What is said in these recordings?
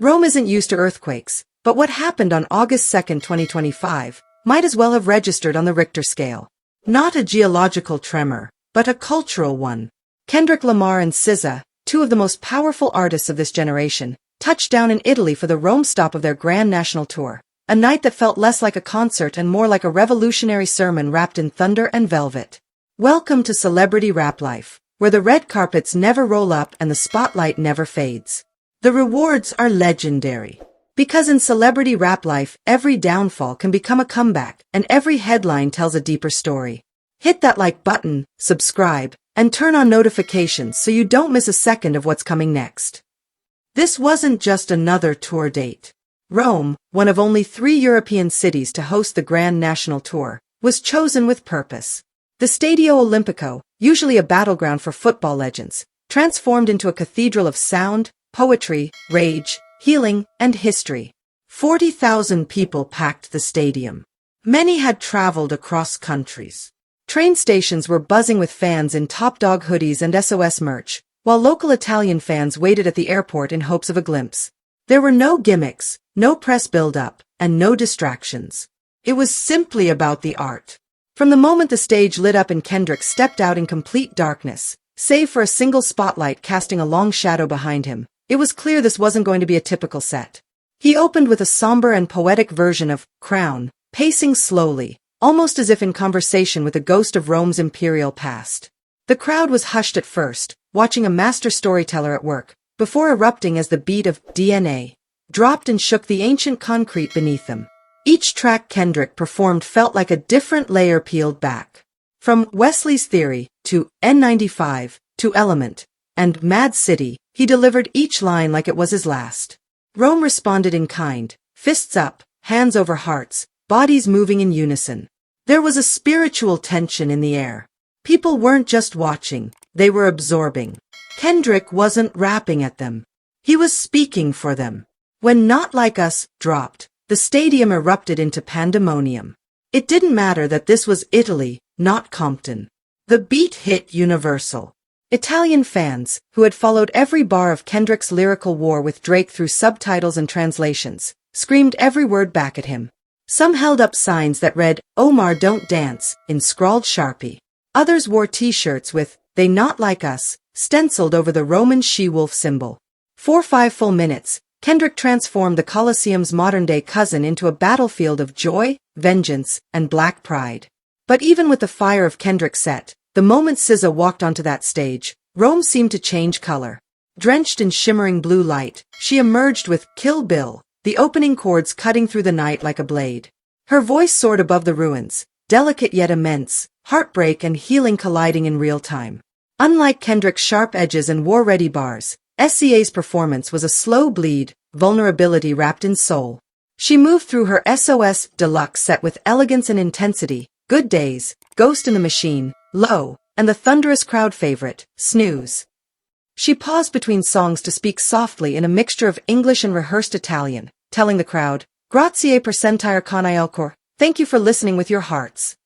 Rome isn't used to earthquakes, but what happened on August 2, 2025, might as well have registered on the Richter scale. Not a geological tremor, but a cultural one. Kendrick Lamar and SZA, two of the most powerful artists of this generation, touched down in Italy for the Rome stop of their grand national tour, a night that felt less like a concert and more like a revolutionary sermon wrapped in thunder and velvet. Welcome to celebrity rap life, where the red carpets never roll up and the spotlight never fades. The rewards are legendary. Because in celebrity rap life, every downfall can become a comeback, and every headline tells a deeper story. Hit that like button, subscribe, and turn on notifications so you don't miss a second of what's coming next. This wasn't just another tour date. Rome, one of only 3 European cities to host the Grand National Tour, was chosen with purpose. The Stadio Olimpico, usually a battleground for football legends, transformed into a cathedral of sound, poetry, rage, healing, and history. 40,000 people packed the stadium. Many had traveled across countries. Train stations were buzzing with fans in Top Dog hoodies and SOS merch, while local Italian fans waited at the airport in hopes of a glimpse. There were no gimmicks, no press build-up, and no distractions. It was simply about the art. From the moment the stage lit up and Kendrick stepped out in complete darkness, save for a single spotlight casting a long shadow behind him, it was clear this wasn't going to be a typical set. He opened with a somber and poetic version of Crown, pacing slowly, almost as if in conversation with a ghost of Rome's imperial past. The crowd was hushed at first, watching a master storyteller at work, before erupting as the beat of DNA dropped and shook the ancient concrete beneath them. Each track Kendrick performed felt like a different layer peeled back. From Wesley's Theory, to N95, to Element, and Mad City, he delivered each line like it was his last. Rome responded in kind, fists up, hands over hearts, bodies moving in unison. There was a spiritual tension in the air. People weren't just watching, they were absorbing. Kendrick wasn't rapping at them. He was speaking for them. When Not Like Us dropped, the stadium erupted into pandemonium. It didn't matter that this was Italy, not Compton. The beat hit universal. Italian fans, who had followed every bar of Kendrick's lyrical war with Drake through subtitles and translations, screamed every word back at him. Some held up signs that read, "Omar Don't Dance," in scrawled Sharpie. Others wore t-shirts with, "They Not Like Us," stenciled over the Roman she-wolf symbol. For 5 full minutes, Kendrick transformed the Colosseum's modern-day cousin into a battlefield of joy, vengeance, and black pride. But even with the fire of Kendrick's set, the moment SZA walked onto that stage, Rome seemed to change color. Drenched in shimmering blue light, she emerged with Kill Bill, the opening chords cutting through the night like a blade. Her voice soared above the ruins, delicate yet immense, heartbreak and healing colliding in real time. Unlike Kendrick's sharp edges and war-ready bars, SZA's performance was a slow bleed, vulnerability wrapped in soul. She moved through her SOS Deluxe set with elegance and intensity, Good Days, Ghost in the Machine, Low, and the thunderous crowd favorite, Snooze. She paused between songs to speak softly in a mixture of English and rehearsed Italian, telling the crowd, "Grazie per sentire con il cor," thank you for listening with your hearts.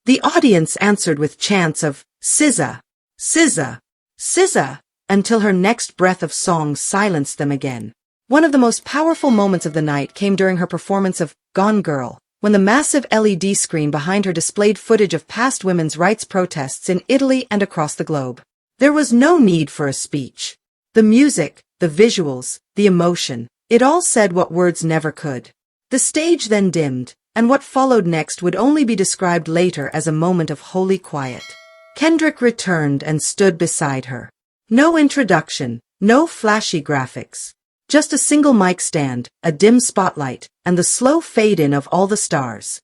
The audience answered with chants of SZA, SZA, SZA, until her next breath of song silenced them again. One of the most powerful moments of the night came during her performance of Gone Girl, when the massive LED screen behind her displayed footage of past women's rights protests in Italy and across the globe. There was no need for a speech. The music, the visuals, the emotion, it all said what words never could. The stage then dimmed, and what followed next would only be described later as a moment of holy quiet. Kendrick returned and stood beside her. No introduction, no flashy graphics. Just a single mic stand, a dim spotlight, and the slow fade-in of all the stars.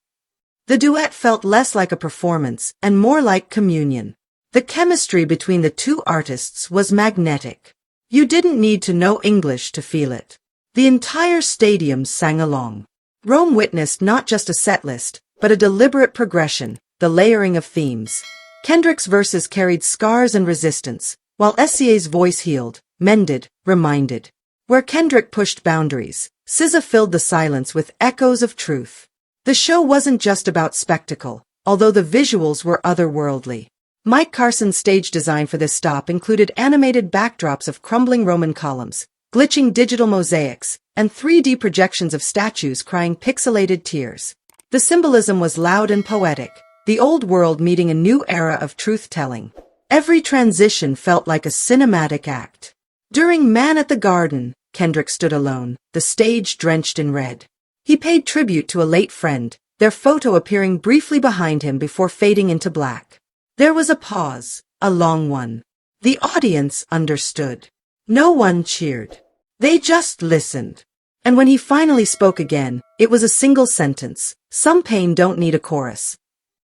The duet felt less like a performance and more like communion. The chemistry between the two artists was magnetic. You didn't need to know English to feel it. The entire stadium sang along. Rome witnessed not just a set list, but a deliberate progression, the layering of themes. Kendrick's verses carried scars and resistance, while SZA's voice healed, mended, reminded. Where Kendrick pushed boundaries, SZA filled the silence with echoes of truth. The show wasn't just about spectacle, although the visuals were otherworldly. Mike Carson's stage design for this stop included animated backdrops of crumbling Roman columns, glitching digital mosaics, and 3D projections of statues crying pixelated tears. The symbolism was loud and poetic, the old world meeting a new era of truth-telling. Every transition felt like a cinematic act. During Man at the Garden, Kendrick stood alone, the stage drenched in red. He paid tribute to a late friend, their photo appearing briefly behind him before fading into black. There was a pause, a long one. The audience understood. No one cheered. They just listened. And when he finally spoke again, it was a single sentence: "Some pain don't need a chorus."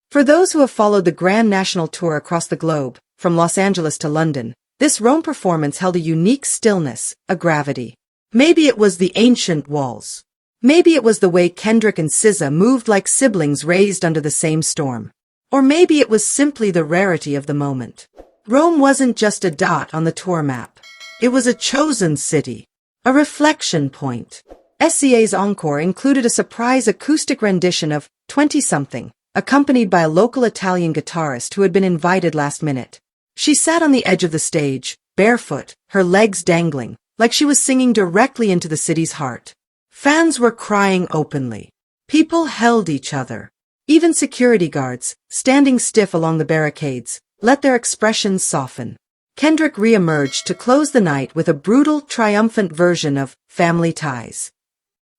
For those who have followed the Grand National Tour across the globe, from Los Angeles to London, this Rome performance held a unique stillness, a gravity. Maybe it was the ancient walls. Maybe it was the way Kendrick and SZA moved like siblings raised under the same storm. Or maybe it was simply the rarity of the moment. Rome wasn't just a dot on the tour map. It was a chosen city. A reflection point. SZA's encore included a surprise acoustic rendition of 20-something, accompanied by a local Italian guitarist who had been invited last minute. She sat on the edge of the stage, barefoot, her legs dangling, like she was singing directly into the city's heart. Fans were crying openly. People held each other. Even security guards, standing stiff along the barricades, let their expressions soften. Kendrick re-emerged to close the night with a brutal, triumphant version of Family Ties.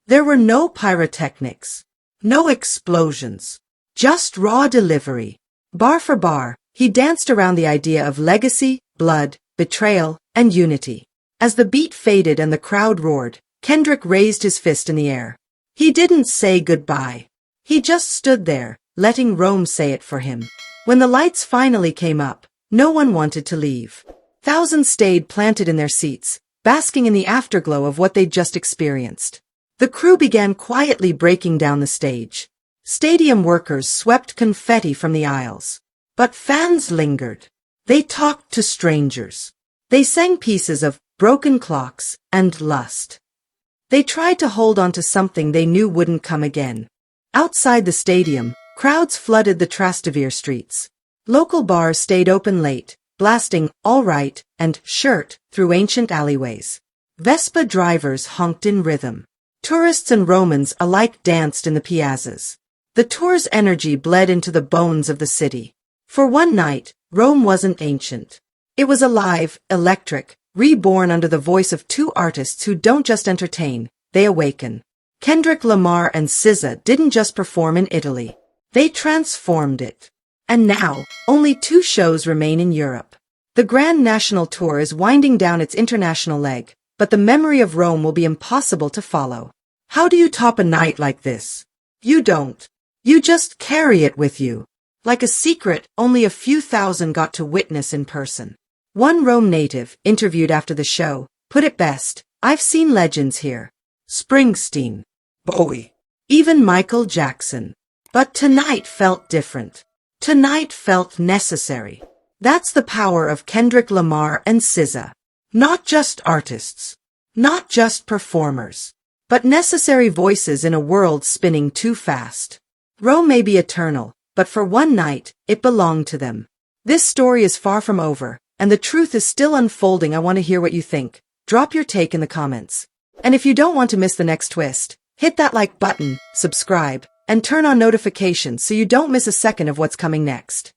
There were no pyrotechnics, no explosions, just raw delivery. Bar for bar, he danced around the idea of legacy, blood, betrayal, and unity. As the beat faded and the crowd roared, Kendrick raised his fist in the air. He didn't say goodbye. He just stood there, letting Rome say it for him. When the lights finally came up, no one wanted to leave. Thousands stayed planted in their seats, basking in the afterglow of what they'd just experienced. The crew began quietly breaking down the stage. Stadium workers swept confetti from the aisles. But fans lingered. They talked to strangers. They sang pieces of Broken Clocks and Lust. They tried to hold on to something they knew wouldn't come again. Outside the stadium, crowds flooded the Trastevere streets. Local bars stayed open late, blasting All Right and Shirt through ancient alleyways. Vespa drivers honked in rhythm. Tourists and Romans alike danced in the piazzas. The tour's energy bled into the bones of the city. For one night, Rome wasn't ancient. It was alive, electric, reborn under the voice of two artists who don't just entertain, they awaken. Kendrick Lamar and SZA didn't just perform in Italy. They transformed it. And now, only 2 shows remain in Europe. The Grand National Tour is winding down its international leg, but the memory of Rome will be impossible to follow. How do you top a night like this? You don't. You just carry it with you. Like a secret only a few thousand got to witness in person. One Rome native, interviewed after the show, put it best: "I've seen legends here. Springsteen, Bowie, even Michael Jackson. But tonight felt different. Tonight felt necessary." That's the power of Kendrick Lamar and SZA. Not just artists. Not just performers. But necessary voices in a world spinning too fast. Rome may be eternal, but for one night, it belonged to them. This story is far from over, and the truth is still unfolding. I want to hear what you think. Drop your take in the comments. And if you don't want to miss the next twist, hit that like button, subscribe, and turn on notifications so you don't miss a second of what's coming next.